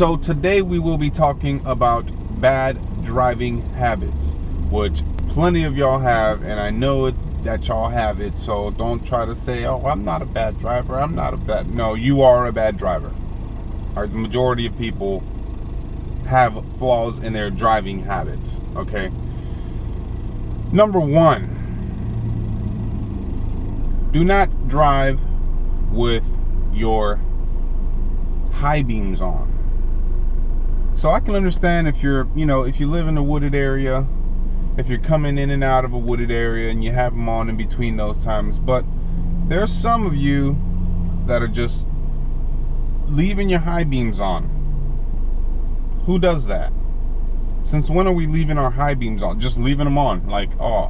So today we will be talking about bad driving habits, which plenty of y'all have, and I know that y'all have it. So don't try to say, oh, I'm not a bad driver. I'm not a bad. No, you are a bad driver. The majority of people have flaws in their driving habits. Okay. Number one, do not drive with your high beams on. So I can understand if you're, if you live in a wooded area, if you're coming in and out of a wooded area and you have them on in between those times. But there's some of you that are just leaving your high beams on. Who does that? Since when are we leaving our high beams on? Just leaving them on. Like, oh,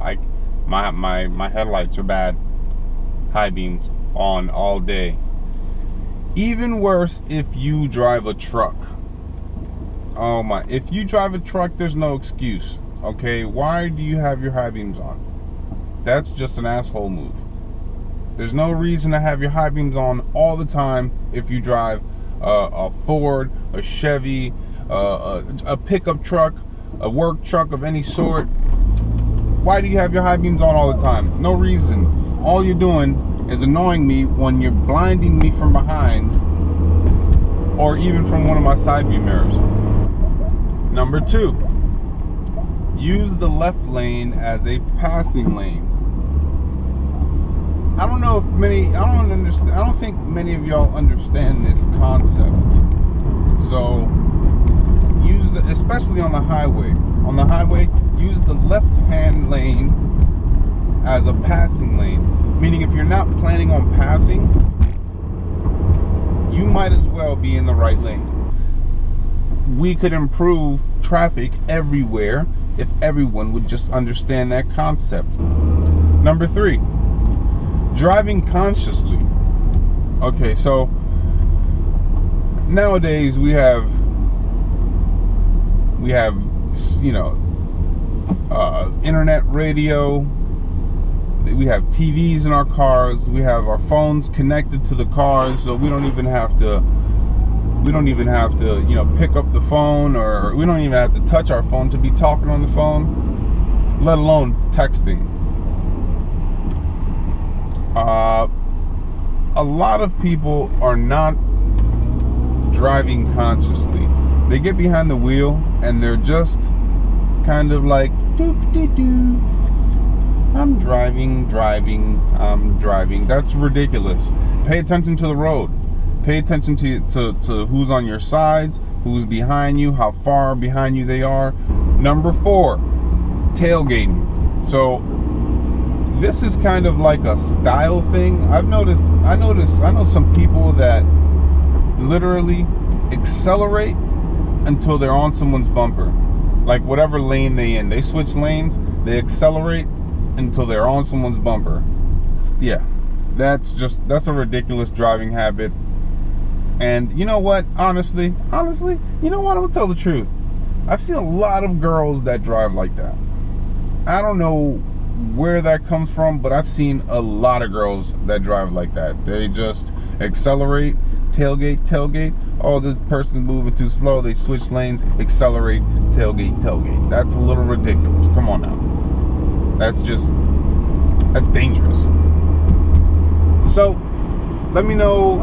my headlights are bad. High beams on all day. Even worse if you drive a truck. Oh my, if you drive a truck, there's no excuse. Okay, why do you have your high beams on? That's just an asshole move. There's no reason to have your high beams on all the time if you drive a Ford, a Chevy, a pickup truck, a work truck of any sort. Why do you have your high beams on all the time? No reason. All you're doing is annoying me when you're blinding me from behind or even from one of my side view mirrors. Number two, use the left lane as a passing lane. I don't think many of y'all understand this concept. So especially on the highway. On the highway, use the left-hand lane as a passing lane. Meaning if you're not planning on passing, you might as well be in the right lane. We could improve traffic everywhere if everyone would just understand that concept. Number three, driving consciously. Okay, so nowadays we have internet radio, we have TVs in our cars, we have our phones connected to the cars, so we don't even have to pick up the phone, or we don't even have to touch our phone to be talking on the phone, let alone texting. A lot of people are not driving consciously. They get behind the wheel and they're just kind of like, doop-de-doo. I'm driving. That's ridiculous. Pay attention to the road. Pay attention to who's on your sides, who's behind you, how far behind you they are. Number four, tailgating. So this is kind of like a style thing. I know some people that literally accelerate until they're on someone's bumper. Like whatever lane they switch lanes, they accelerate until they're on someone's bumper. Yeah, that's a ridiculous driving habit. And you know what? Honestly, you know what? I'm gonna tell the truth. I've seen a lot of girls that drive like that. I don't know where that comes from, but I've seen a lot of girls that drive like that. They just accelerate, tailgate. Oh, this person's moving too slow. They switch lanes, accelerate, tailgate. That's a little ridiculous. Come on now. That's dangerous. So let me know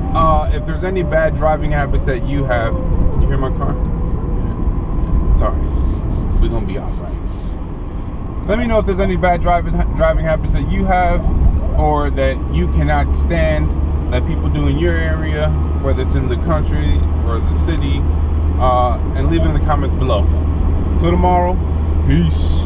if there's any bad driving habits that you have. Can you hear my car? Yeah. It's all right. We're gonna be all right. Let me know if there's any bad driving habits that you have, or that you cannot stand that people do in your area, whether it's in the country or the city, and leave it in the comments below. Till tomorrow, peace.